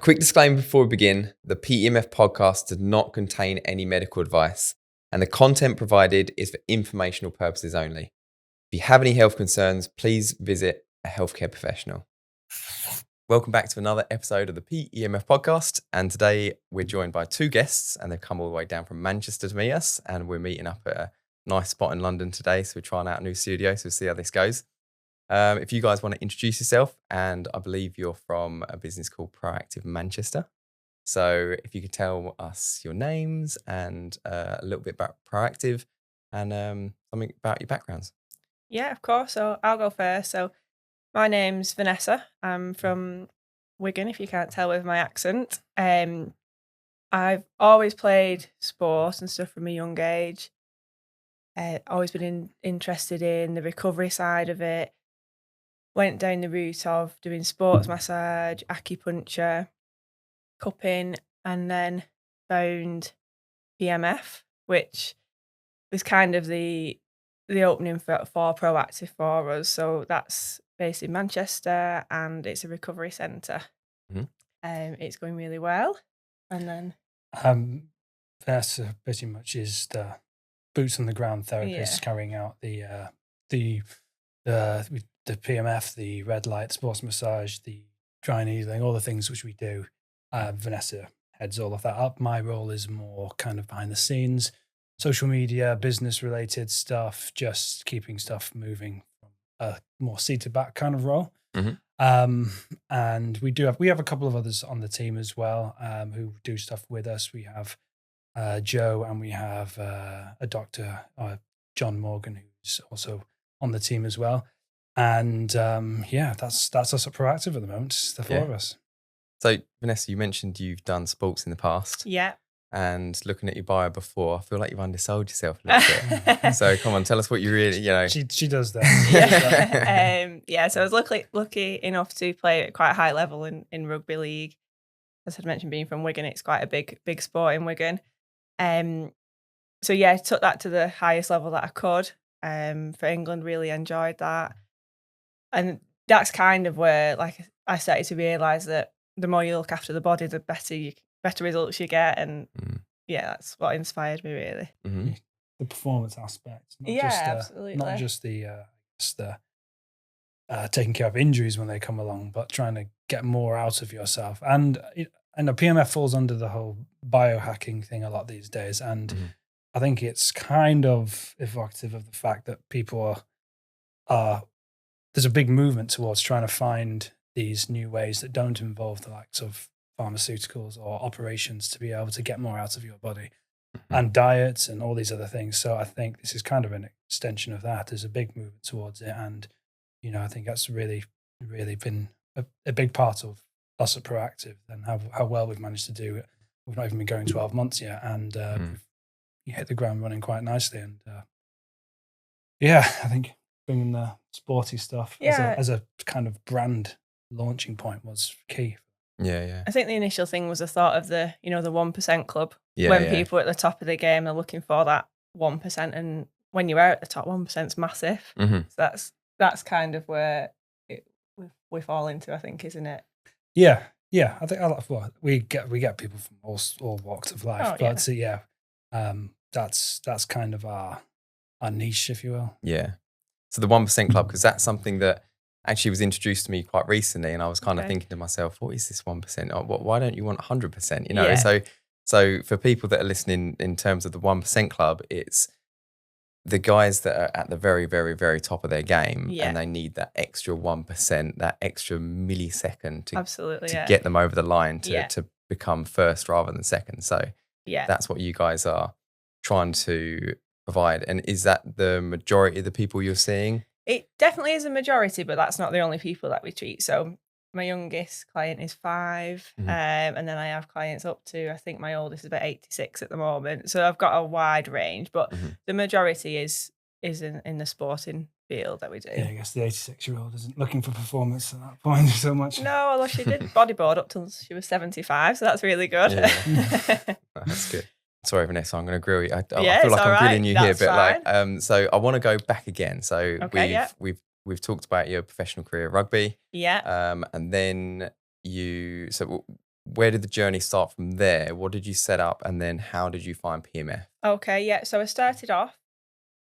Quick disclaimer before we begin, the PEMF podcast does not contain any medical advice and the content provided is for informational purposes only. If you have any health concerns, please visit a healthcare professional. Welcome back to another episode of the PEMF podcast, and today we're joined by two guests and they've come all the way down from Manchester to meet us, and we're meeting up at a nice spot in London today, so we're trying out a new studio, so we'll see how this goes. If you guys want to introduce yourself, and I believe you're from a business called Proactive Manchester. So if you could tell us your names and a little bit about Proactive and something about your backgrounds. Yeah, of course. So I'll go first. So my name's Vanessa. I'm from Wigan, if you can't tell with my accent. I've always played sport and stuff from a young age. Always been interested in the recovery side of it. Went down the route of doing sports massage, acupuncture, cupping, and then found PEMF, which was kind of the opening for Proactive for us. So that's based in Manchester and it's a recovery centre. Mm-hmm. It's going really well. And then Vanessa pretty much is the boots on the ground therapist carrying out the PEMF, the red light, sports massage, the dry needling, all the things which we do. Vanessa heads all of that up. My role is more kind of behind the scenes, social media, business related stuff, just keeping stuff moving from a more seated back kind of role. Mm-hmm. And we have a couple of others on the team as well who do stuff with us. We have Joe, and we have a doctor, John Morgan, who's also on the team as well. And that's us at Proactive at the moment. It's the four of us. So Vanessa, you mentioned you've done sports in the past. Yeah. And looking at your bio before, I feel like you've undersold yourself a little bit. So come on, tell us what you really, She does that. So I was lucky enough to play at quite a high level in rugby league. As I'd mentioned, being from Wigan, it's quite a big sport in Wigan. So I took that to the highest level that I could. For England, really enjoyed that. And that's kind of where I started to realise that the more you look after the body, the better results you get. And that's what inspired me, really. Mm-hmm. The performance aspect. Absolutely. Not just the taking care of injuries when they come along, but trying to get more out of yourself. And the PEMF falls under the whole biohacking thing a lot these days. And I think it's kind of evocative of the fact that people are there's a big movement towards trying to find these new ways that don't involve the likes of pharmaceuticals or operations to be able to get more out of your body and diets and all these other things. So I think this is kind of an extension of that. There's a big movement towards it. And, I think that's really, really been a big part of us at Proactive and how well we've managed to do it. We've not even been going 12 months yet. And we've hit the ground running quite nicely. And I think bringing the sporty stuff as a kind of brand launching point was key. Yeah. I think the initial thing was the thought of the 1% club. When people are at the top of the game, they're looking for that 1%, and when you are at the top, 1% is massive. Mm-hmm. So that's kind of where we fall into, I think, isn't it? Yeah. I think we get people from all walks of life, that's kind of our niche, if you will. Yeah. So the 1% club, because that's something that actually was introduced to me quite recently, and I was kind of thinking to myself, what is this 1%? Oh, why don't you want 100%? So for people that are listening, in terms of the 1% club, it's the guys that are at the very, very, very top of their game, and they need that extra 1%, that extra millisecond to get them over the line to become first rather than second. So that's what you guys are trying to provide. And is that the majority of the people you're seeing? It definitely is a majority, but that's not the only people that we treat. So my youngest client is 5, and then I have clients up to, I think my oldest is about 86 at the moment. So I've got a wide range, but the majority is in the sporting field that we do. Yeah, I guess the 86-year-old isn't looking for performance at that point so much. No, although she did bodyboard up till she was 75, so that's really good. Yeah. That's good. Sorry, Vanessa, I'm going to grill you. I feel like I'm grilling you here, but so I want to go back again. So we've talked about your professional career at rugby. Yeah. And then where did the journey start from there? What did you set up, and then how did you find PMF? Okay, yeah. So I started off,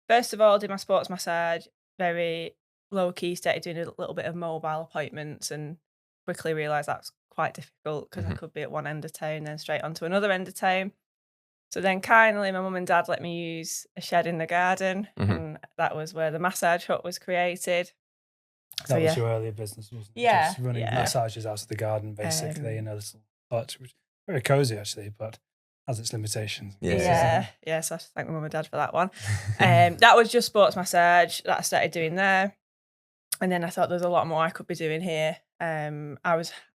first of all, did my sports massage, very low key, started doing a little bit of mobile appointments and quickly realised that's quite difficult because I could be at one end of town, then straight onto another end of town. So then kindly my mum and dad let me use a shed in the garden, and that was where the massage hut was created. So That was your earlier business, wasn't it? Yeah, Just running yeah. massages out of the garden, basically, in a little hut, which very cozy actually, but has its limitations. Yeah. So I thank my mum and dad for that one. That was just sports massage that I started doing there, and then I thought there's a lot more I could be doing here. I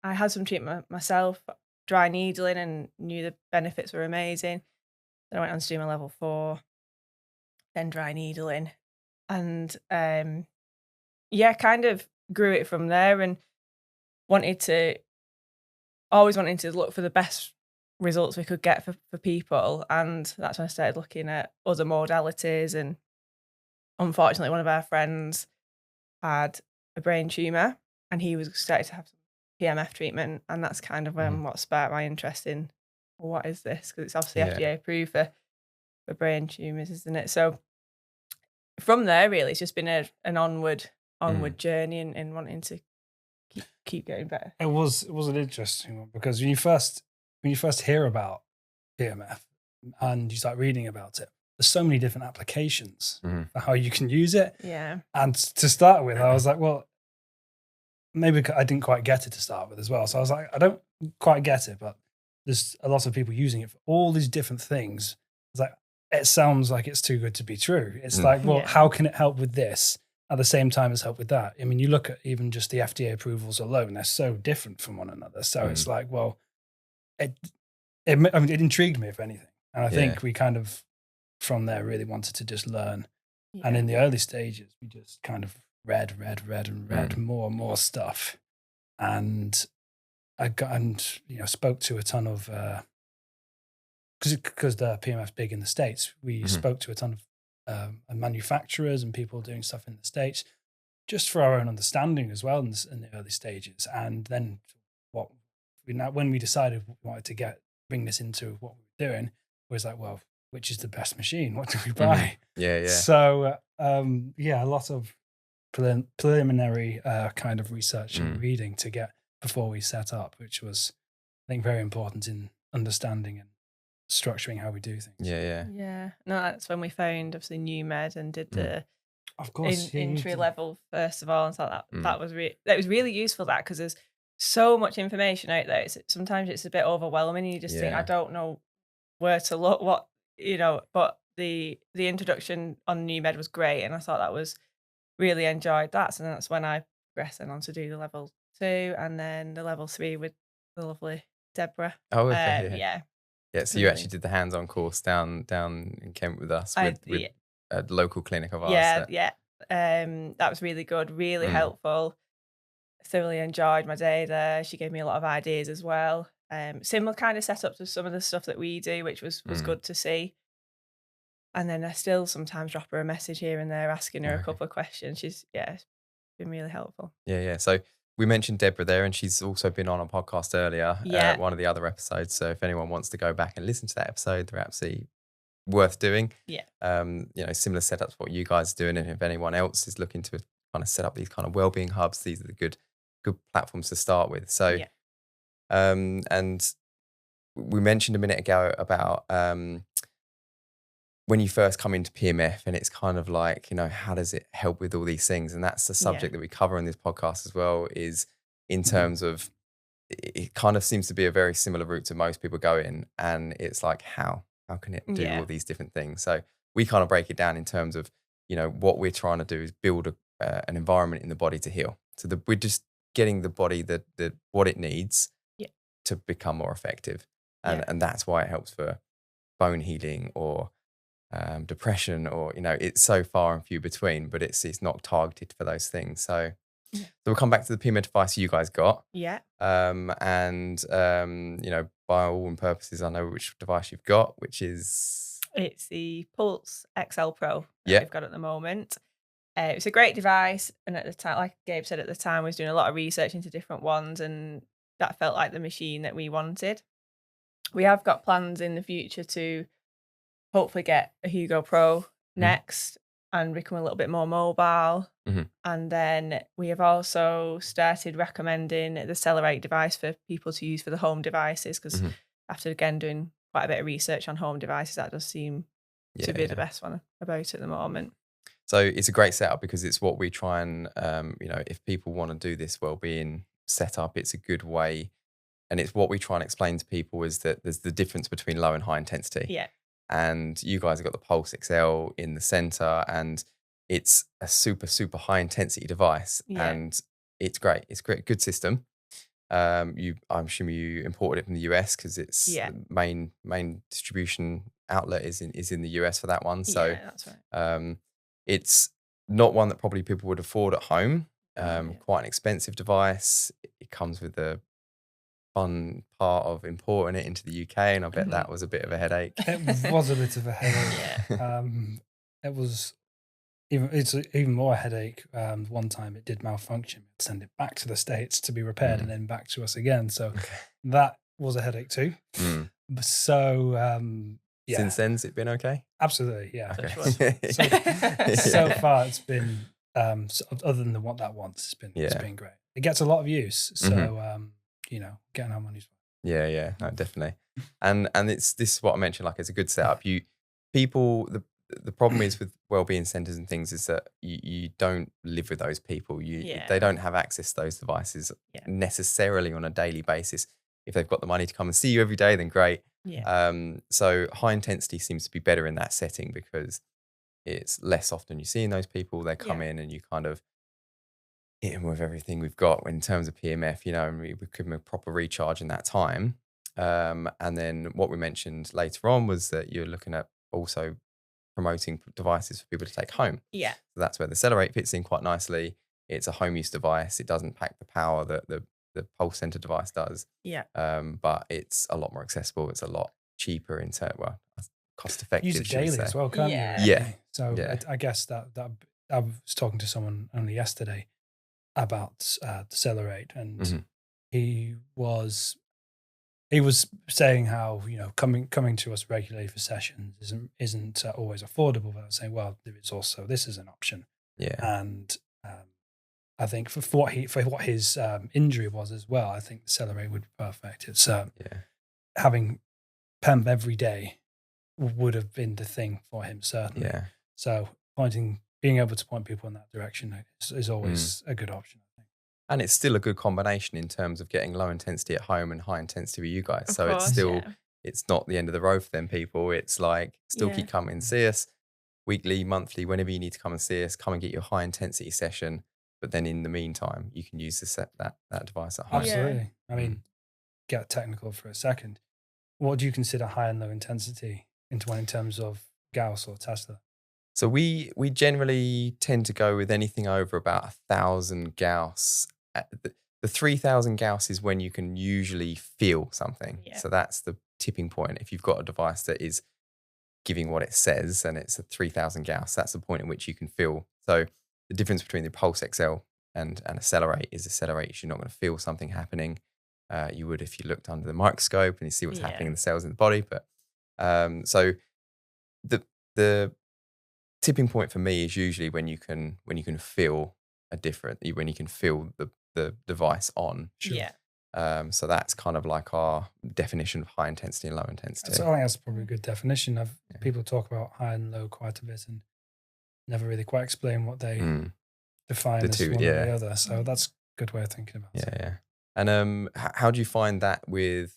had some treatment myself, dry needling, and knew the benefits were amazing. Then I went on to do my level 4, then dry needling, and kind of grew it from there, and always wanting to look for the best results we could get for people. And that's when I started looking at other modalities. And unfortunately, one of our friends had a brain tumour, and he was started to have some PMF treatment, and that's kind of what sparked my interest in, well, what is this? Because it's obviously FDA approved for brain tumours, isn't it? So from there, really, it's just been an onward journey and wanting to keep getting better. It was an interesting one, because when you first hear about PMF and you start reading about it, there's so many different applications for how you can use it. Yeah. And to start with, I was like, well, maybe I didn't quite get it to start with as well. So I was like, I don't quite get it, but there's a lot of people using it for all these different things. It's like, it sounds like it's too good to be true. It's like, well, how can it help with this at the same time as help with that? I mean, you look at even just the FDA approvals alone, they're so different from one another. So it's like, well, it intrigued me, if anything. And I think we kind of, from there, really wanted to just learn. And in the early stages, we just kind of read more and more stuff. And I spoke to a ton of, because the PMF's big in the States, we spoke to a ton of manufacturers and people doing stuff in the States, just for our own understanding as well in the early stages. And then when we decided we wanted to bring this into what we were doing, it was like, well, which is the best machine? What do we buy? So a lot of preliminary kind of research and reading to get before we set up, which was, I think, very important in understanding and structuring how we do things. No, that's when we found obviously New Med and did the of course entry level first of all, and so that was really useful, that, because there's so much information out there. Sometimes it's a bit overwhelming, and you just think, I don't know where to look, but the introduction on New Med was great, and I thought that was really enjoyed that. So that's when I progressed on to do the level 2 and then the level 3 with the lovely Deborah. Oh, okay. Yeah, so you Really. actually did the hands-on course down in Kent with us with a local clinic of ours. That was really good, really helpful. Thoroughly enjoyed my day there. She gave me a lot of ideas as well. Similar kind of setup to some of the stuff that we do, which was good to see. And then I still sometimes drop her a message here and there, asking her a couple of questions. She's been really helpful. So we mentioned Deborah there, and she's also been on a podcast earlier, one of the other episodes. So if anyone wants to go back and listen to that episode, they're absolutely worth doing. Similar setups to what you guys are doing. And if anyone else is looking to kind of set up these kind of wellbeing hubs, these are the good platforms to start with. So, and we mentioned a minute ago about when you first come into PMF, and it's kind of like, how does it help with all these things? And that's the subject that we cover in this podcast as well, is in terms of, it kind of seems to be a very similar route to most people go in, and it's like, how can it do all these different things? So we kind of break it down in terms of, what we're trying to do is build an environment in the body to heal. So we're just getting the body what it needs to become more effective. And that's why it helps for bone healing or depression, or it's so far and few between, but it's not targeted for those things. So we'll come back to the PMF device you guys got. By all and purposes, I know which device you've got, which is it's the Pulse XL Pro that we've got at the moment. It's a great device, and at the time, like Gabe said, at the time, we was doing a lot of research into different ones, and that felt like the machine that we wanted. We have got plans in the future to hopefully get a Hugo Pro next and become a little bit more mobile. And then we have also started recommending the Celerate device for people to use for the home devices, because after, again, doing quite a bit of research on home devices, that does seem to be the best one about it at the moment. So it's a great setup because it's what we try and, if people want to do this wellbeing setup, it's a good way. And it's what we try and explain to people is that there's the difference between low and high intensity. Yeah. And you guys have got the Pulse XL in the center, and it's a super, super high intensity device. Yeah. And it's great. It's great, good system. I'm assuming you imported it from the US because it's the main distribution outlet is in the US for that one. So yeah, that's right. It's not one that probably people would afford at home. Quite an expensive device. It comes with the fun part of importing it into the UK, and I bet that was a bit of a headache. It was a bit of a headache. It was even more a headache. One time it did malfunction. We'd send it back to the States to be repaired and then back to us again. So that was a headache too. So Since then, has it been okay? Absolutely, yeah. Okay. So far it's been other than that once, it's been great. It gets a lot of use. So getting our money's worth. Yeah, no, definitely. And this is what I mentioned, like it's a good setup. The problem is with wellbeing centers and things is that you don't live with those people. They don't have access to those devices necessarily on a daily basis. If they've got the money to come and see you every day, then great. So high intensity seems to be better in that setting because it's less often you're seeing those people. They come in and you kind of hit them with everything we've got in terms of PMF, and we give them a proper recharge in that time. And then what we mentioned later on was that you're looking at also promoting devices for people to take home. Yeah. So that's where the Celerate fits in quite nicely. It's a home use device. It doesn't pack the power that the Pulse Center device does. Yeah. But it's a lot more accessible. It's a lot cheaper in cost effective. Use it daily as well, can't you? Yeah. So I guess that I was talking to someone only yesterday about the Celerate, and he was saying how coming to us regularly for sessions isn't always affordable. But I was saying, well, there is also this is an option. Yeah. And I think for what his injury was as well, I think the Celerate would be perfect. It's having PEMF every day would have been the thing for him, certainly. Yeah. So being able to point people in that direction is always a good option, I think. And it's still a good combination in terms of getting low intensity at home and high intensity with you guys. So it's still, it's not the end of the road for them people. It's like, still keep coming and see us weekly, monthly, whenever you need to come and see us, come and get your high intensity session. But then in the meantime, you can use that device at home. Absolutely. I mean, get technical for a second. What do you consider high and low intensity in terms of Gauss or Tesla? So we generally tend to go with anything over about 1,000 Gauss. The 3,000 Gauss is when you can usually feel something. Yeah. So that's the tipping point. If you've got a device that is giving what it says and it's a 3,000 Gauss, that's the point at which you can feel. So the difference between the Pulse XL and Accelerate is Accelerate, you're not going to feel something happening. You would if you looked under the microscope and you see what's happening in the cells in the body. But so the tipping point for me is usually when you can feel when you can feel the device on. Sure. Yeah. So that's kind of like our definition of high intensity and low intensity. So I think that's probably a good definition. People talk about high and low quite a bit and never really quite explain what they define as one or the other. So that's a good way of thinking about it. Yeah. And how do you find that with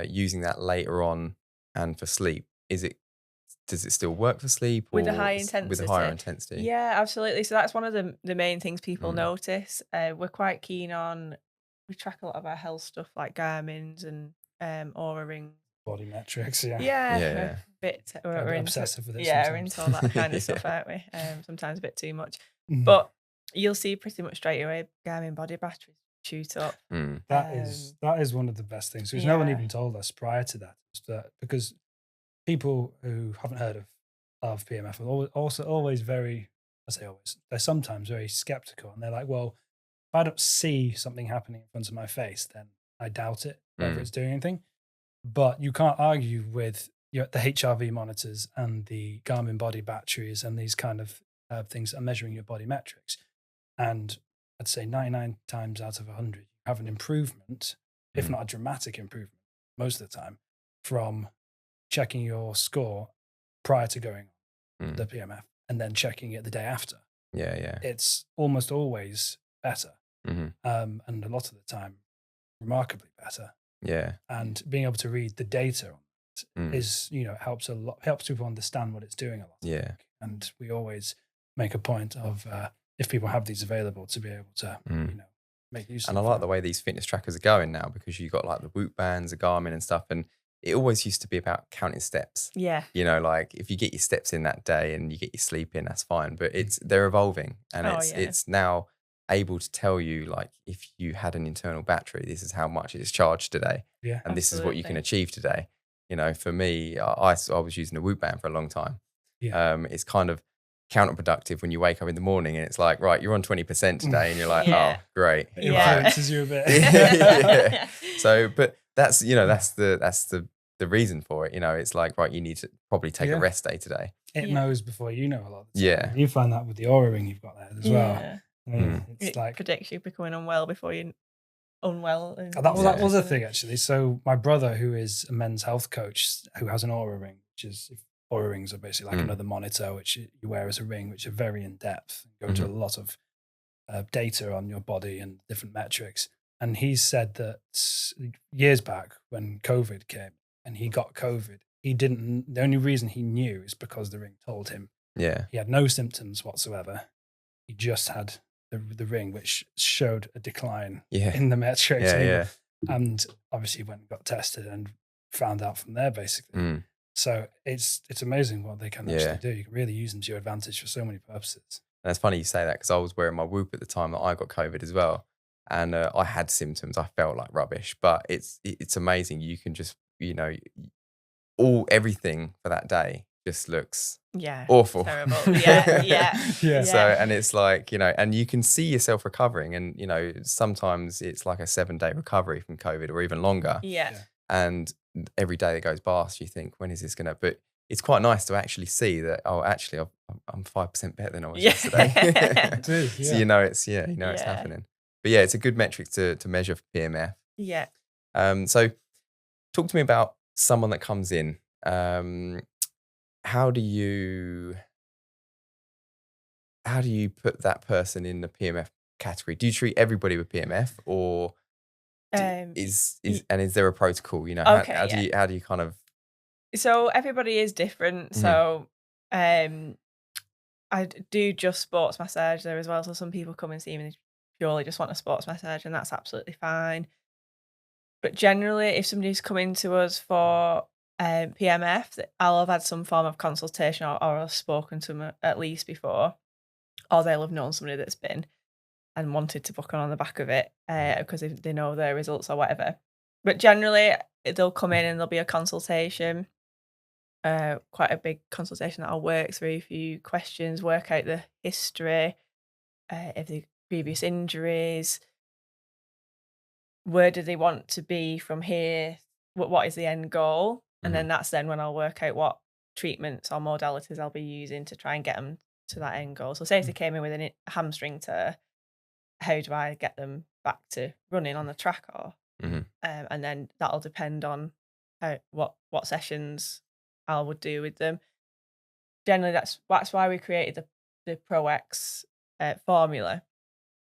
using that later on and for sleep? Does it still work for sleep? With a high intensity? With a higher intensity? Yeah, absolutely. So that's one of the main things people notice. We're quite keen on, we track a lot of our health stuff like Garmin's and Oura Rings. Body metrics, yeah. Yeah. We're obsessive with it. Yeah, we're into all that kind of stuff, aren't we? Sometimes a bit too much. But you'll see pretty much straight away Garmin body batteries shoot up. That is one of the best things, which no one even told us prior to that. Because people who haven't heard of PMF are always they're sometimes very skeptical, and they're like, well, if I don't see something happening in front of my face, then I doubt it, whether it's doing anything. But you can't argue with the HRV monitors and the Garmin body batteries and these kind of things that are measuring your body metrics. And I'd say 99 times out of 100, you have an improvement, if not a dramatic improvement, most of the time, from checking your score prior to going on the PMF and then checking it the day after. Yeah. It's almost always better. And a lot of the time, remarkably better. Yeah. And being able to read the data on it is, helps a lot, helps people understand what it's doing a lot. Yeah. And we always make a point of, if people have these available, to be able to, make use of them. And I like the way these fitness trackers are going now, because you've got like the Whoop bands, the Garmin and stuff. And it always used to be about counting steps. Yeah. Like if you get your steps in that day and you get your sleep in, that's fine. But they're evolving, and it's now able to tell you, like, if you had an internal battery, this is how much it's charged today. Yeah. And this is what you can achieve today. For me, I was using a Whoop band for a long time. Yeah. It's kind of counterproductive when you wake up in the morning and it's like, right, you're on 20% today, and you're like, oh, great. It influences you a bit. Yeah. So, but that's the reason for it. It's like, right, you need to probably take a rest day today. It knows before you know a lot of the time. Yeah. You find that with the Aura ring you've got there as well. It's it like predicts you becoming unwell before you're unwell. That was a thing, actually. So my brother, who is a men's health coach, who has an Aura ring, which is, Aura rings are basically like another monitor, which you wear as a ring, which are very in depth, go into a lot of data on your body and different metrics. And he said that years back when COVID came and he got COVID, the only reason he knew is because the ring told him. Yeah. He had no symptoms whatsoever. He just had the ring, which showed a decline in the metrics. And obviously went and got tested and found out from there, basically. So it's amazing what they can actually do. You can really use them to your advantage for so many purposes. And it's funny you say that, because I was wearing my Whoop at the time that I got COVID as well. And I had symptoms. I felt like rubbish, but it's amazing. You can just, everything for that day just looks awful. Terrible. Yeah. So, and it's like, and you can see yourself recovering, and, sometimes it's like a 7-day recovery from COVID or even longer. Yeah. And every day that goes past, you think, when is this going to, but it's quite nice to actually see that, oh, actually I'm 5% better than I was yesterday. It is, So, it's happening. But it's a good metric to measure for PMF. Yeah. So talk to me about someone that comes in. How do you put that person in the PMF category? Do you treat everybody with PMF, or is there a protocol? How do you kind of? So everybody is different. So I do just sports massage there as well. So some people come and see me, they purely just want a sports massage, and that's absolutely fine. But generally, if somebody's coming to us for PMF, I'll have had some form of consultation, or I've spoken to them at least before, or they'll have known somebody that's been and wanted to book on the back of it because they know their results or whatever. But generally, they'll come in and there'll be a consultation, quite a big consultation that I'll work through a few questions, work out the history of the previous injuries. Where do they want to be from here? What is the end goal? And then that's when I'll work out what treatments or modalities I'll be using to try and get them to that end goal. So say if they came in with a hamstring tear, how do I get them back to running on the track? Or and then that'll depend on what sessions I would do with them. Generally, that's why we created the ProEx formula,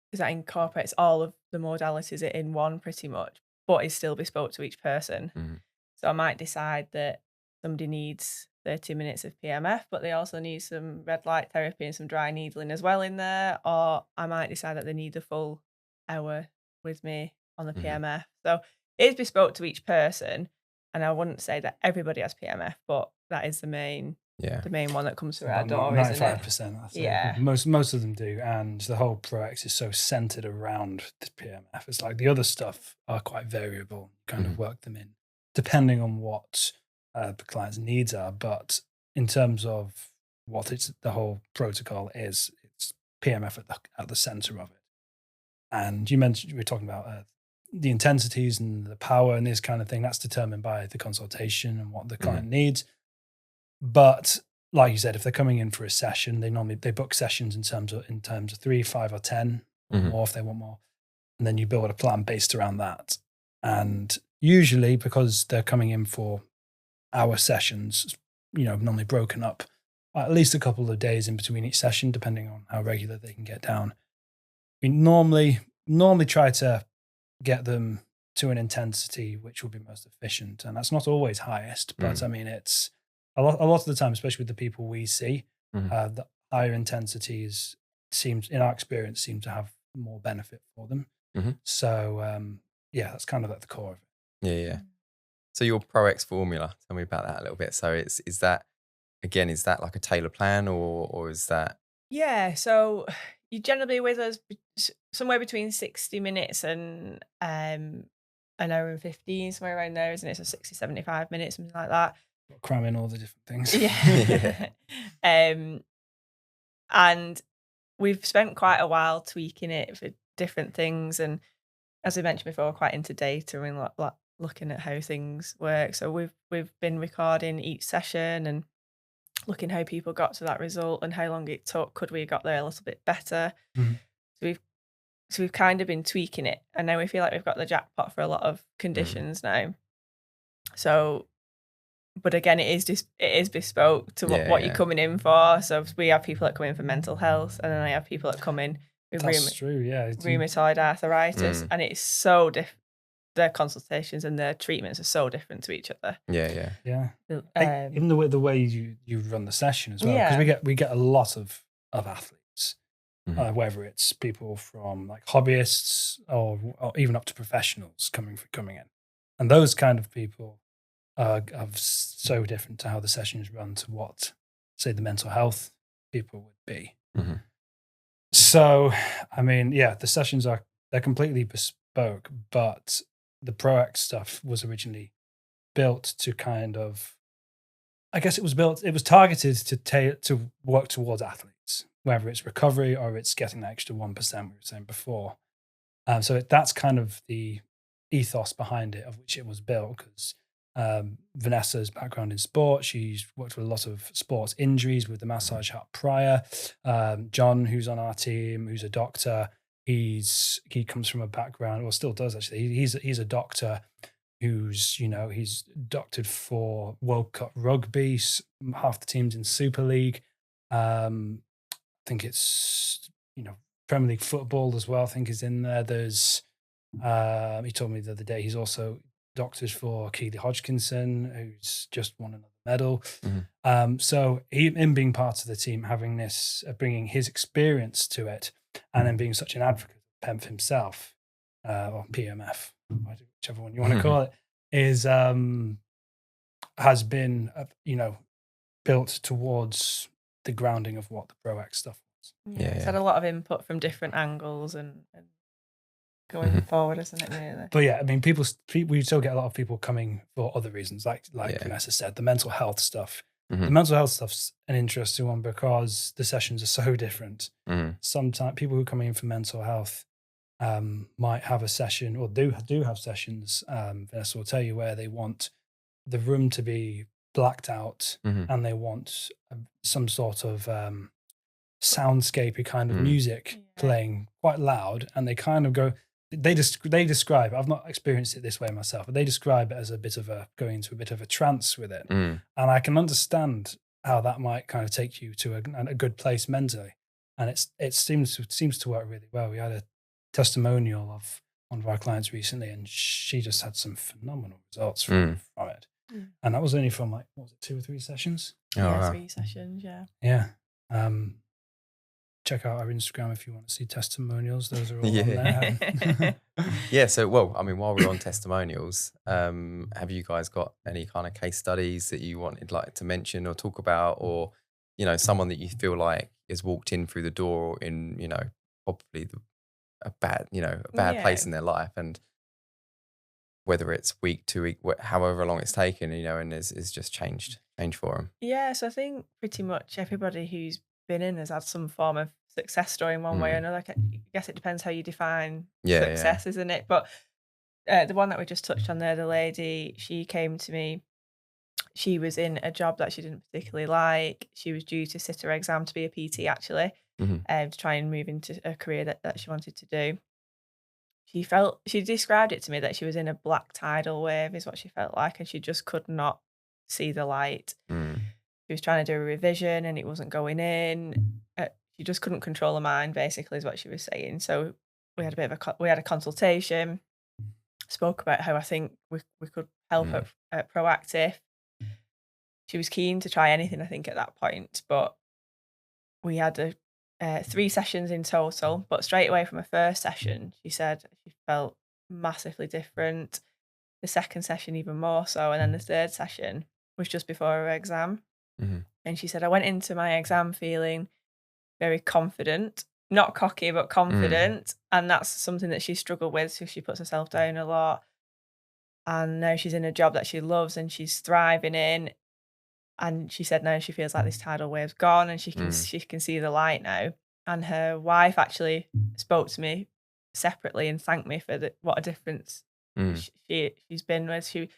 because that incorporates all of the modalities in one pretty much, but is still bespoke to each person. So I might decide that somebody needs 30 minutes of PMF, but they also need some red light therapy and some dry needling as well in there. Or I might decide that they need a full hour with me on the PMF. So it is bespoke to each person. And I wouldn't say that everybody has PMF, but that is the main one that comes through our door, 95%. Yeah. Most of them do. And the whole ProEx is so centered around the PMF. It's like the other stuff are quite variable, kind of work them in, depending on what the client's needs are. But in terms of what the whole protocol is, it's PMF at the center of it. And you mentioned, we were talking about the intensities and the power and this kind of thing, that's determined by the consultation and what the client needs. But like you said, if they're coming in for a session, they book sessions in terms of 3, 5, or 10 or more if they want more. And then you build a plan based around that. And usually, because they're coming in for hour sessions, normally broken up at least a couple of days in between each session, depending on how regular they can get down. We normally try to get them to an intensity which will be most efficient, and that's not always highest. But I mean, it's a lot of the time, especially with the people we see, the higher intensities in our experience, seem to have more benefit for them. So that's kind of at the core of it. Yeah. So your ProEx formula, tell me about that a little bit. So is that like a tailored plan, or is that? Yeah, so you generally with us somewhere between 60 minutes and an hour and 15, somewhere around there, isn't it? So 60, 75 minutes, something like that. Cramming all the different things. Yeah. And we've spent quite a while tweaking it for different things. And as I mentioned before, we're quite into data and looking at how things work. So we've been recording each session and looking how people got to that result and how long it took. Could we have got there a little bit better? So we've kind of been tweaking it, and now we feel like we've got the jackpot for a lot of conditions now. So, but again, it is bespoke to what you're coming in for. So we have people that come in for mental health, and then I have people that come in with rheumatoid arthritis, and it's so different. Their consultations and their treatments are so different to each other. Yeah. Even the way you run the session as well, because we get a lot of athletes, whether it's people from like hobbyists or even up to professionals coming in, and those kind of people are so different to how the sessions run to what, say, the mental health people would be. So, I mean, the sessions they're completely bespoke, but the ProEx stuff was originally built to kind of, I guess it was targeted to work towards athletes, whether it's recovery or it's getting that extra 1% we were saying before. So that's kind of the ethos behind it, of which it was built, because Vanessa's background in sport, she's worked with a lot of sports injuries with the massage hat prior. John, who's on our team, who's a doctor, he comes from a background, or still does actually. He's a doctor who's he's doctored for World Cup rugby, half the teams in Super League. I think it's Premier League football as well. I think is in there. There's he told me the other day he's also doctors for Keely Hodgkinson, who's just won another medal. So him being part of the team, having this, bringing his experience to it, and then being such an advocate of PEMF himself, or PEMF, whichever one you want to call it, has been built towards the grounding of what the ProEx stuff was. It's had a lot of input from different angles and going forward, isn't it, really? But I mean, we still get a lot of people coming for other reasons, like Vanessa said, the mental health stuff. The mental health stuff's an interesting one because the sessions are so different. Sometimes people who are coming in for mental health might have a session, or do have sessions, Vanessa will tell you, where they want the room to be blacked out and they want some sort of soundscapey kind of music playing quite loud, and they kind of go, they describe, I've not experienced it this way myself, but they describe it as going into a bit of a trance with it. And I can understand how that might kind of take you to a good place mentally. And it seems to work really well. We had a testimonial of one of our clients recently, and she just had some phenomenal results from it. And that was only from 2 or 3 sessions? 3 sessions, Yeah. Check out our Instagram if you want to see testimonials. Those are all on there. So, well, I mean, while we're on testimonials, have you guys got any kind of case studies that you wanted to mention or talk about, or, someone that you feel like has walked in through the door in, probably a bad place in their life, and whether it's week to week, however long it's taken, and is just changed for them? Yeah, so I think pretty much everybody who's been in has had some form of success story in one way or another. I guess it depends how you define success, isn't it? But the one that we just touched on there, the lady, she came to me. She was in a job that she didn't particularly like. She was due to sit her exam to be a PT, actually, to try and move into a career that she wanted to do. She described it to me that she was in a black tidal wave, is what she felt like, and she just could not see the light. She was trying to do a revision and it wasn't going in. She just couldn't control her mind, basically, is what she was saying. So we had a bit of we had a consultation, spoke about how I think we could help at Proactive. She was keen to try anything, I think, at that point, but we had 3 sessions in total. But straight away from her first session, she said she felt massively different. The second session even more so, and then the third session was just before her exam. And she said, I went into my exam feeling very confident, not cocky, but confident. And that's something that she struggled with. So she puts herself down a lot. And now she's in a job that she loves and she's thriving in. And she said now she feels like this tidal wave's gone and she can see the light now. And her wife actually spoke to me separately and thanked me for what a difference she's been with. She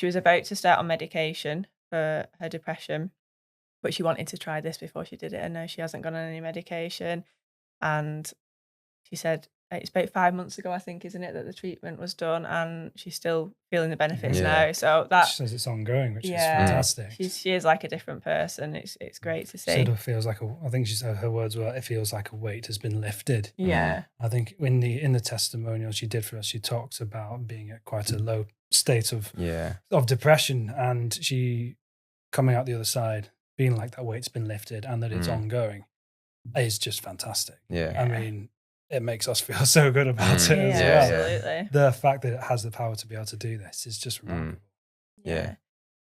was about to start on medication for her depression, but she wanted to try this before she did it, and now she hasn't gone on any medication. And she said it's about 5 months ago, I think, isn't it, that the treatment was done, and she's still feeling the benefits now. So that she says it's ongoing, which is fantastic. She is like a different person. It's great to see. Sort of feels like I think she said her words were, it feels like a weight has been lifted. Yeah. I think in the testimonial she did for us, she talks about being at quite a low state of depression, and she coming out the other side being like that weight's been lifted and that it's ongoing is just fantastic. I mean, it makes us feel so good about it as well. Absolutely. The fact that it has the power to be able to do this is just remarkable.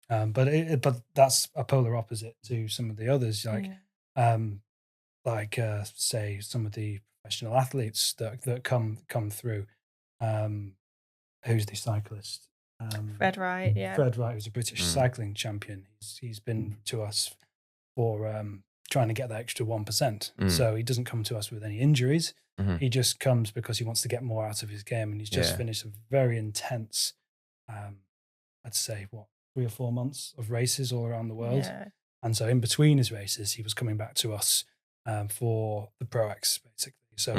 But that's a polar opposite to some of the others, like say some of the professional athletes that come through. Who's the cyclist? Fred Wright, Fred Wright, who's a British cycling champion. He's been to us for trying to get that extra 1%. So he doesn't come to us with any injuries. He just comes because he wants to get more out of his game, and he's just finished a very intense, I'd say, 3 or 4 months of races all around the world. And so in between his races, he was coming back to us for the ProEx, basically. So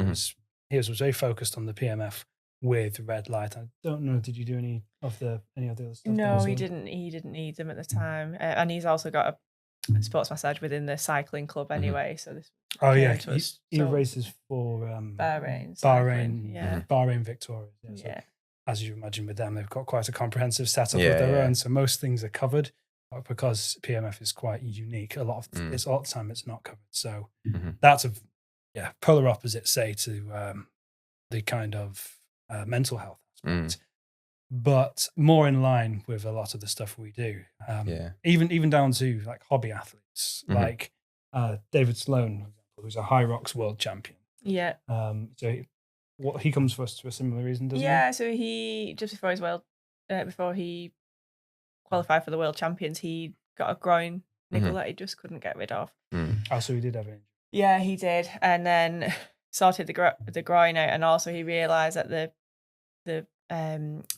he was very focused on the PMF with red light. I don't know, did you do any of the other stuff? No, he didn't need them at the time. And he's also got a sports massage within the cycling club anyway. So this he races for Bahrain, Victoria. So as you imagine with them, they've got quite a comprehensive setup of their own. So most things are covered, but because PMF is quite unique, a lot of the time it's not covered. So that's polar opposite, say, to the kind of mental health aspect. But more in line with a lot of the stuff we do. Even down to like hobby athletes, like David Sloan, who's a High Rocks world champion. So he comes for us for a similar reason, doesn't he? Yeah, so he just before he qualified for the world champions, he got a groin niggle that he just couldn't get rid of. Oh, so he did have it. Yeah, he did, and then sorted the groin out, and also he realised that the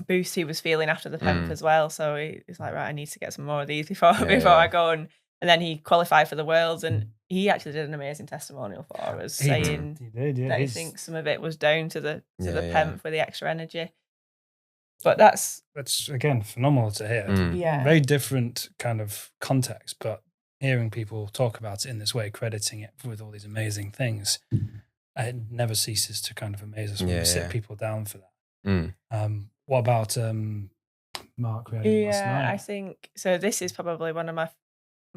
boost he was feeling after the PEMF as well. So he's like, right, I need to get some more of these before I go. And then he qualified for the Worlds, and he actually did an amazing testimonial for us, saying that he thinks some of it was down to the PEMF with the extra energy. But that's again phenomenal to hear. Very different kind of context, but hearing people talk about it in this way, crediting it with all these amazing things, it never ceases to kind of amaze us when we sit people down for that. What about Mark? We had him last night. I think so. This is probably one of my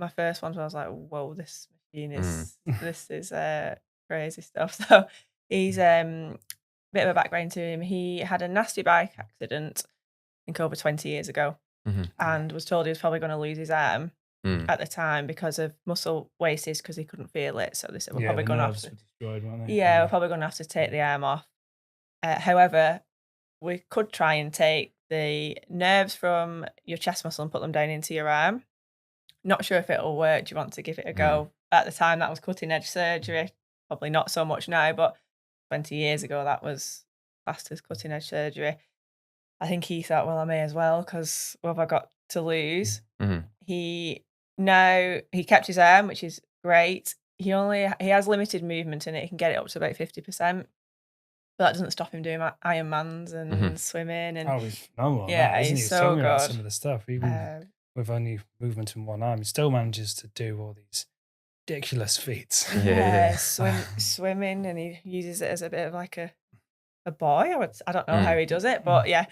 first ones where I was like, "Whoa, this machine is this is crazy stuff." So he's bit of a background to him. He had a nasty bike accident, I think over 20 years ago, and was told he was probably going to lose his arm at the time because of muscle wastage because he couldn't feel it. So they said we're probably going to have to. We're probably going to have to take the arm off. However, we could try and take the nerves from your chest muscle and put them down into your arm. Not sure if it'll work. Do you want to give it a go? At the time, that was cutting edge surgery. Probably not so much now, but 20 years ago, that was classed as cutting edge surgery. I think he thought, well, I may as well, because what have I got to lose? Mhm. He kept his arm, which is great. He has limited movement in it. He can get it up to about 50%, but that doesn't stop him doing Ironmans and swimming. And Oh, he's phenomenal at yeah, that, isn't he? he's He was telling so me about good. some of the stuff. Even with only movement in one arm, he still manages to do all these ridiculous feats. Yeah. Swimming, and he uses it as a bit of like a boy. I don't know how he does it, but yeah.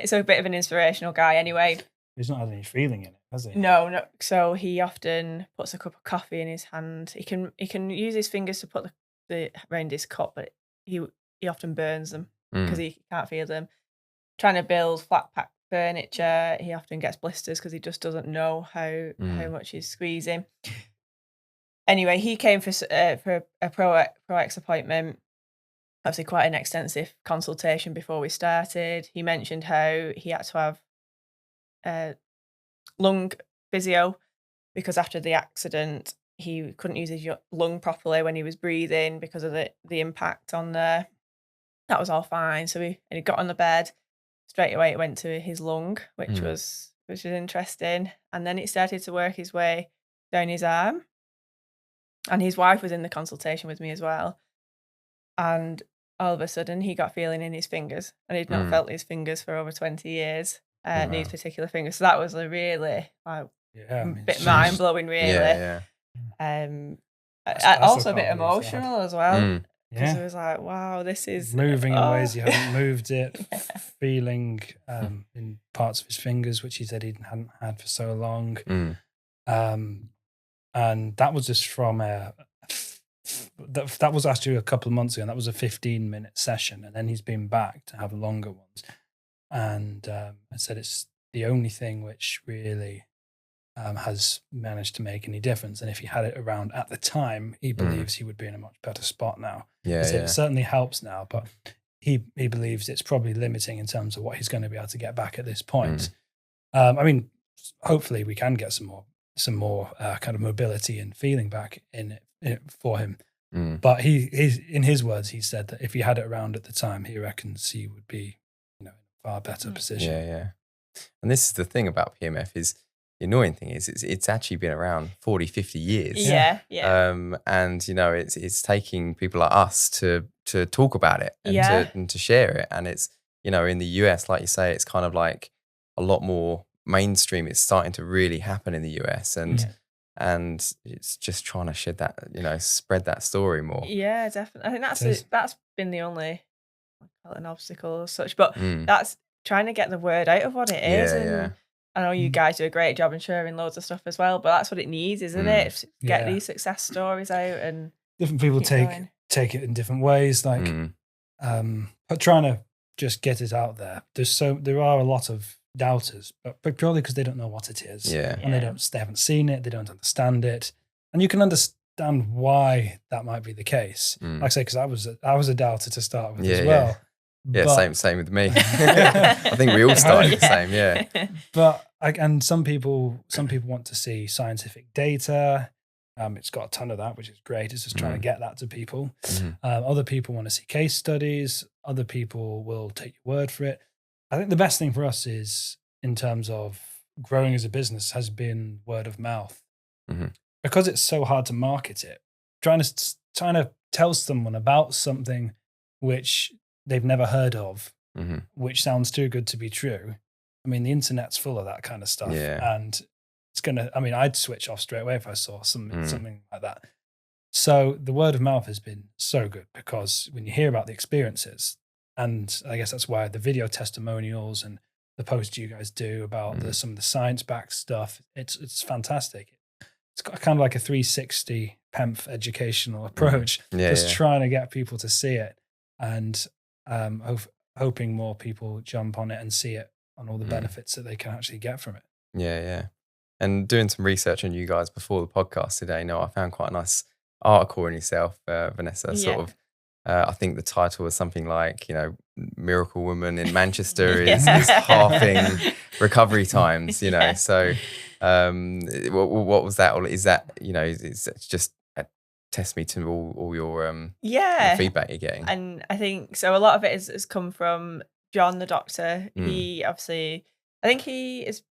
So a bit of an inspirational guy anyway. He's not had any feeling in it, has he? No. So he often puts a cup of coffee in his hand. He can use his fingers to put the around his cup, but he often burns them because he can't feel them. Trying to build flat pack furniture, he often gets blisters because he just doesn't know how much he's squeezing. Anyway, he came for a ProEx appointment. Obviously, quite an extensive consultation before we started. He mentioned how he had to have lung physio because after the accident, he couldn't use his lung properly when he was breathing because of the impact on there. That was all fine. So he got on the bed. Straight away, it went to his lung, which was interesting. And then it started to work his way down his arm. And his wife was in the consultation with me as well. And all of a sudden, he got feeling in his fingers, and he'd not felt his fingers for over 20 years. These particular fingers. So that was a really bit mind blowing, really. Yeah. That's also a bit emotional as well. Because Yeah. it was like, wow, this is moving in ways you haven't moved it, feeling in parts of his fingers, which he said he hadn't had for so long. And that was just from that was actually a couple of months ago, and that was a 15-minute session. And then he's been back to have longer ones. And I said it's the only thing which really has managed to make any difference. And if he had it around at the time, he believes he would be in a much better spot now. It certainly helps now, but he believes it's probably limiting in terms of what he's going to be able to get back at this point. I mean, hopefully we can get some more kind of mobility and feeling back in it for him. But he's in his words, he said that if he had it around at the time, he reckons he would be, in a far better position. Yeah. And this is the thing about PMF is the annoying thing is it's actually been around 40, 50 years. Yeah. And it's taking people like us to talk about it and to share it. And it's, in the US, like you say, it's kind of like a lot more mainstream. It's starting to really happen in the US, and it's just trying to shed that, spread that story more. Yeah, definitely. I think that's been the only an obstacle as such, but that's trying to get the word out of what it is. I know you guys do a great job in sharing loads of stuff as well, but that's what it needs, isn't it? Get these success stories out, and different people take it in different ways, like but trying to just get it out there. There are a lot of doubters, but purely because they don't know what it is, and they haven't seen it, they don't understand it, and you can understand why that might be the case. Like I say, because I was a doubter to start with as well. Same with me. I think we all started the same. But and some people want to see scientific data. It's got a ton of that, which is great. It's just trying to get that to people. Other people want to see case studies. Other people will take your word for it. I think the best thing for us is, in terms of growing as a business, has been word of mouth. Because it's so hard to market it. Trying to tell someone about something which they've never heard of, which sounds too good to be true. I mean, the internet's full of that kind of stuff, and I'd switch off straight away if I saw something like that. So the word of mouth has been so good, because when you hear about the experiences, and I guess that's why the video testimonials and the posts you guys do about some of the science-backed stuff, it's fantastic. It's got kind of like a 360 PEMF educational approach, trying to get people to see it, and hoping more people jump on it and see it on all the benefits that they can actually get from it. Yeah. And doing some research on you guys before the podcast today, I found quite a nice article on yourself, Vanessa. Sort of, I think the title was something like, Miracle Woman in Manchester is halving recovery times. So what was that? Or is that it's just a testimony to all your feedback you're getting? And I think so. A lot of it has come from John, the doctor, he obviously, I think he is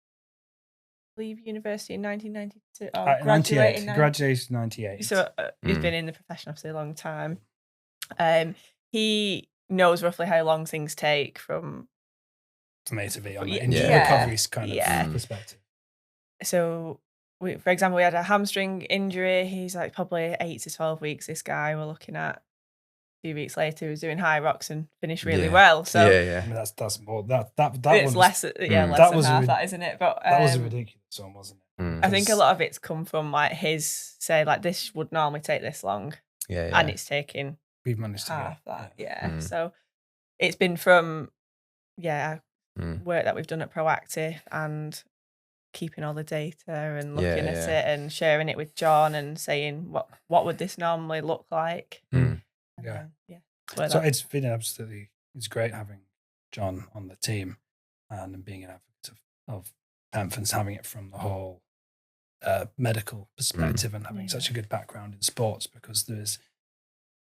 leave university in 1992 or graduate in 98. So he's been in the profession obviously a long time. He knows roughly how long things take from A to B on the recovery kind of perspective. So, for example, we had a hamstring injury. He's like probably 8 to 12 weeks. This guy we're looking at 2 weeks later, he was doing high rocks and finished really well. So I mean, that's more that it's less less that than half that, isn't it? But that was a ridiculous one, wasn't it? I think a lot of it's come from like his say like this would normally take this long, and it's taking we've managed to half that. So it's been from work that we've done at Proactive and keeping all the data and looking at it and sharing it with John and saying what would this normally look like. So it's been it's great having John on the team and being an advocate of PEMF and having it from the whole medical perspective and having such a good background in sports, because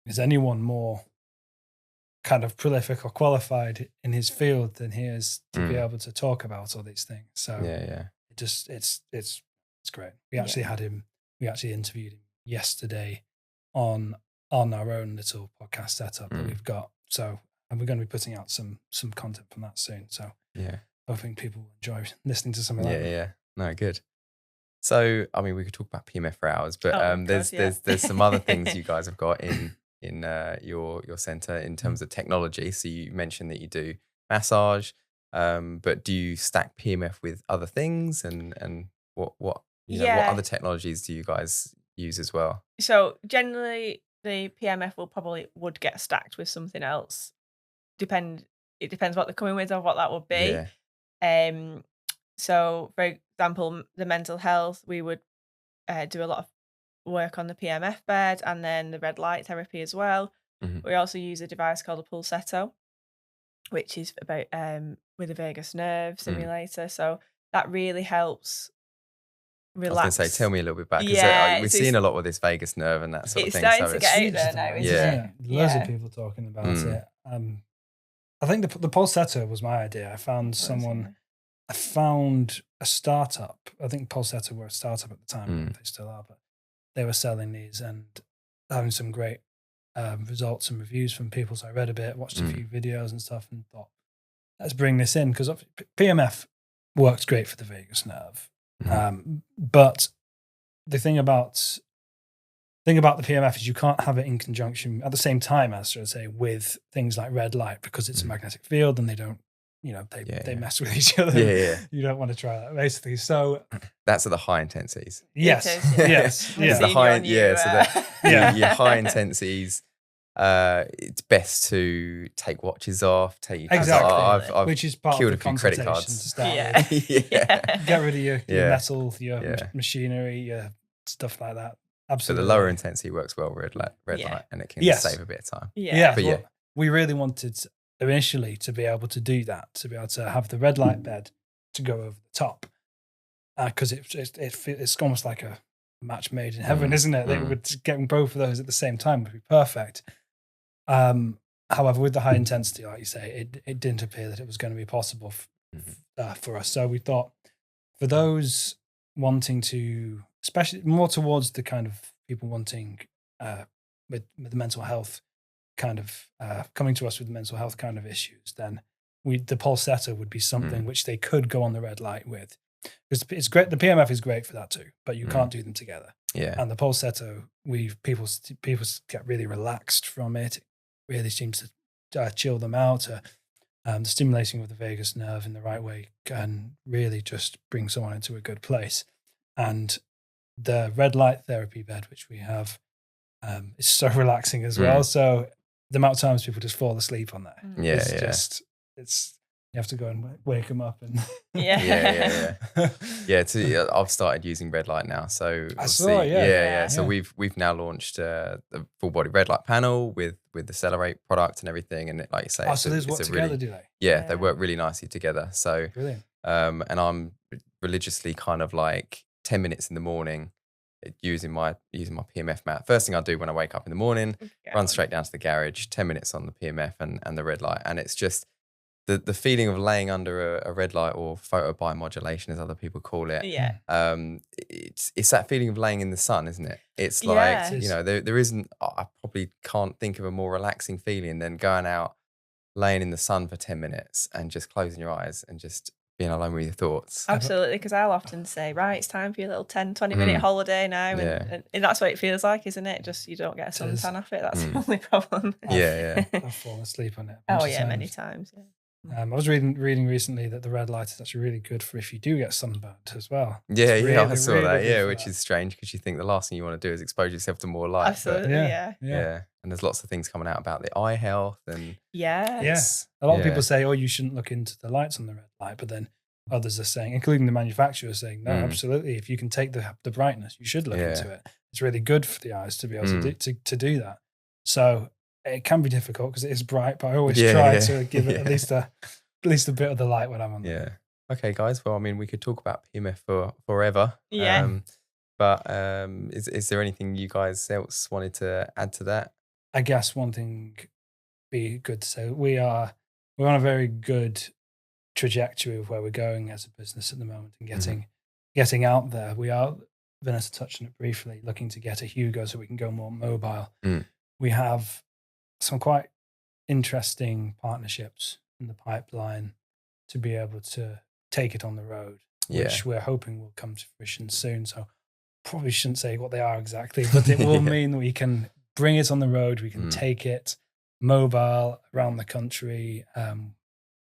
is anyone more kind of prolific or qualified in his field than he is to be able to talk about all these things. So it's great. We actually had him. We actually interviewed him yesterday on our own little podcast setup that we've got. So, and we're going to be putting out some content from that soon. So hoping people enjoy listening to some of that. No, good. So, I mean, we could talk about PEMF for hours, but there's some other things you guys have got in your center in terms of technology. So you mentioned that you do massage, but do you stack PEMF with other things, and what other technologies do you guys use as well? So generally the PEMF would get stacked with something else. It depends what they're coming with or what that would be. So for example, the mental health, we would do a lot of work on the PEMF bed and then the red light therapy as well. We also use a device called a pulsetto, which is about with a vagus nerve simulator. So that really helps relax. I was going to say, tell me a little bit about it, because we're seeing a lot with this vagus nerve and that sort of thing. It's starting to get out there now, isn't it? Loads of people talking about it. I think the pulsetto was my idea. I found a startup. I think Pulsetto were a startup at the time. They still are, but they were selling these and having some great results and reviews from people. So I read a bit, watched a few videos and stuff, and thought, let's bring this in, because PEMF works great for the vagus nerve. But the thing about the PEMF is you can't have it in conjunction at the same time as, should I say, with things like red light, because it's a magnetic field and they don't, they mess with each other. You don't want to try that, basically. So that's at the high intensities. Yes. The high, your high intensities. It's best to take watches off. I've which is part killed of the a few credit cards. To start with. Get rid of your metal, your machinery, your stuff like that. Absolutely. So the lower intensity works well with red light, and it can save a bit of time. But we really wanted initially to be able to do that, to be able to have the red light bed to go over the top, because it's almost like a match made in heaven, isn't it? Getting both of those at the same time would be perfect. However, with the high intensity, like you say, it didn't appear that it was going to be possible for us. So we thought, for those wanting to, especially more towards the kind of people wanting with the mental health kind of coming to us with mental health kind of issues, then the pulsetto would be something which they could go on the red light with. Because it's great. The PEMF is great for that too, but you can't do them together. And the pulsetto, people get really relaxed from it. It really seems to chill them out. The stimulating of the vagus nerve in the right way can really just bring someone into a good place. And the red light therapy bed, which we have, is so relaxing as well. So the amount of times people just fall asleep on there, you have to go and wake them up and I've started using red light now, so I saw, so we've now launched the full body red light panel with the Accelerate product and everything, and like you say, so these work together, do they? They work really nicely together. So brilliant. And I'm religiously kind of like 10 minutes in the morning using my PEMF mat. First thing I do when I wake up in the morning, run straight down to the garage, 10 minutes on the PEMF and the red light, and it's just the feeling of laying under a red light, or photobiomodulation, as other people call it. Yeah. It's that feeling of laying in the sun, isn't it? It's Yeah. like, you know, there isn't. I probably can't think of a more relaxing feeling than going out, laying in the sun for 10 minutes and just closing your eyes and just being alone with your thoughts. Absolutely, because I'll often say, right, it's time for your little 10-20 minute holiday now. Yeah. And that's what it feels like, isn't it? Just you don't get a suntan off it. That's the only problem. Yeah. I've fallen asleep on it. Oh, yeah, many times. Yeah. I was reading recently that the red light is actually really good for if you do get sunburned as well. Yeah, It's I really, saw really that. good Yeah, for which that. is strange because you think the last thing you want to do is expose yourself to more light. Absolutely, But yeah. and there's lots of things coming out about the eye health and Yes. A lot of people say, oh, you shouldn't look into the lights on the red light, but then others are saying, including the manufacturers, saying, no, absolutely. If you can take the brightness, you should look into it. It's really good for the eyes to be able to do that. So it can be difficult because it is bright, but I always try to give it at least a bit of the light when I'm on. Yeah. Okay, guys. Well, I mean, we could talk about PEMF for forever. Yeah. But is there anything you guys else wanted to add to that? I guess one thing be good to say, we're on a very good trajectory of where we're going as a business at the moment and getting out there. We are, Vanessa touched on it briefly, looking to get a Hugo so we can go more mobile. We have some quite interesting partnerships in the pipeline to be able to take it on the road, which we're hoping will come to fruition soon. So probably shouldn't say what they are exactly, but it will mean that we can bring it on the road. We can take it mobile around the country.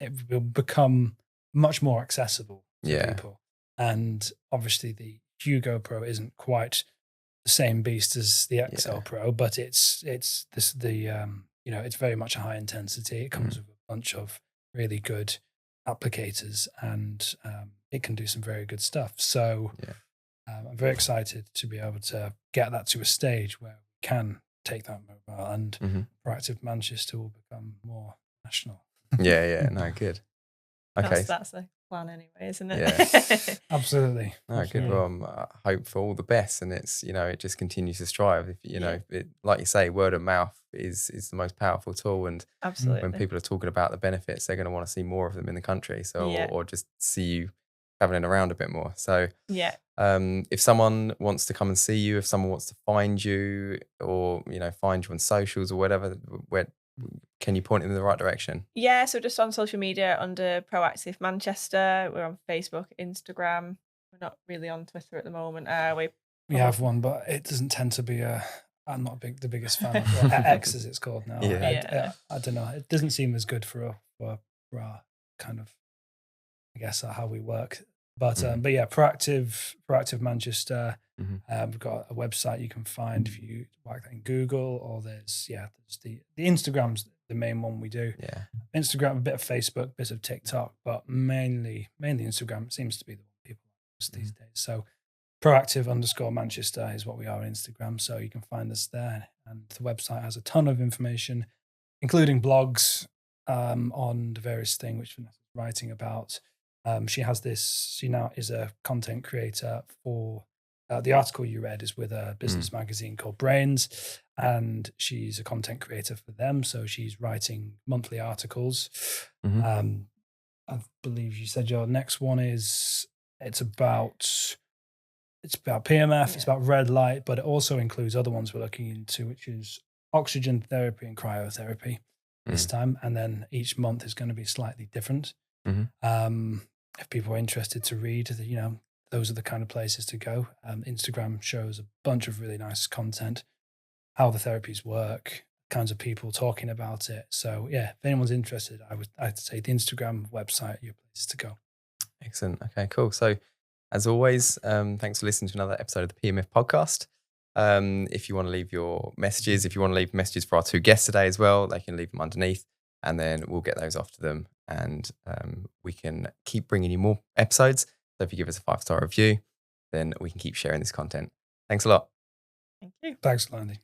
It will become much more accessible to people. And obviously the Hugo Pro isn't quite the same beast as the XL Pro, but it's very much a high intensity. It comes with a bunch of really good applicators, and it can do some very good stuff. So I'm very excited to be able to get that to a stage where we can take that mobile, and ProEx Manchester will become more national. No, good. Okay. That's the plan anyway, isn't it? Yeah. Absolutely. No, good. Well, I hope for all the best, and it's, it just continues to strive. If like you say, word of mouth is the most powerful tool, and absolutely, when people are talking about the benefits, they're going to want to see more of them in the country. So, or just see you traveling around a bit more. So, if someone wants to come and see you, if someone wants to find you, or find you on socials or whatever, where can you point them in the right direction? Yeah, so just on social media under ProEx Manchester. We're on Facebook, Instagram. We're not really on Twitter at the moment. We have one, but it doesn't tend to be I'm not the biggest fan of X, as it's called now. I don't know. It doesn't seem as good for our kind of, I guess, how we work. But yeah, ProEx Manchester. We've got a website you can find if you whack that in Google, or there's the Instagram's the main one we do. Yeah, Instagram, a bit of Facebook, a bit of TikTok, but mainly Instagram seems to be the one people use these days. So ProEx_Manchester is what we are on Instagram. So you can find us there, and the website has a ton of information, including blogs on the various things which Vanessa's writing about. She now is a content creator for the article you read is with a business magazine called Brains, and she's a content creator for them. So she's writing monthly articles. I believe you said your next one it's about PEMF, it's about red light, but it also includes other ones we're looking into, which is oxygen therapy and cryotherapy this time. And then each month is going to be slightly different. If people are interested to read, those are the kind of places to go. Instagram shows a bunch of really nice content, how the therapies work, kinds of people talking about it. So yeah, if anyone's interested, I'd say the Instagram website, your place to go. Excellent. Okay, cool. So as always, thanks for listening to another episode of the PEMF podcast. If you want to leave your messages, if you want to leave messages for our two guests today as well, they can leave them underneath, and then we'll get those off to them, and we can keep bringing you more episodes. So if you give us a 5-star review, then we can keep sharing this content. Thanks a lot. Thank you. Thanks, Landy.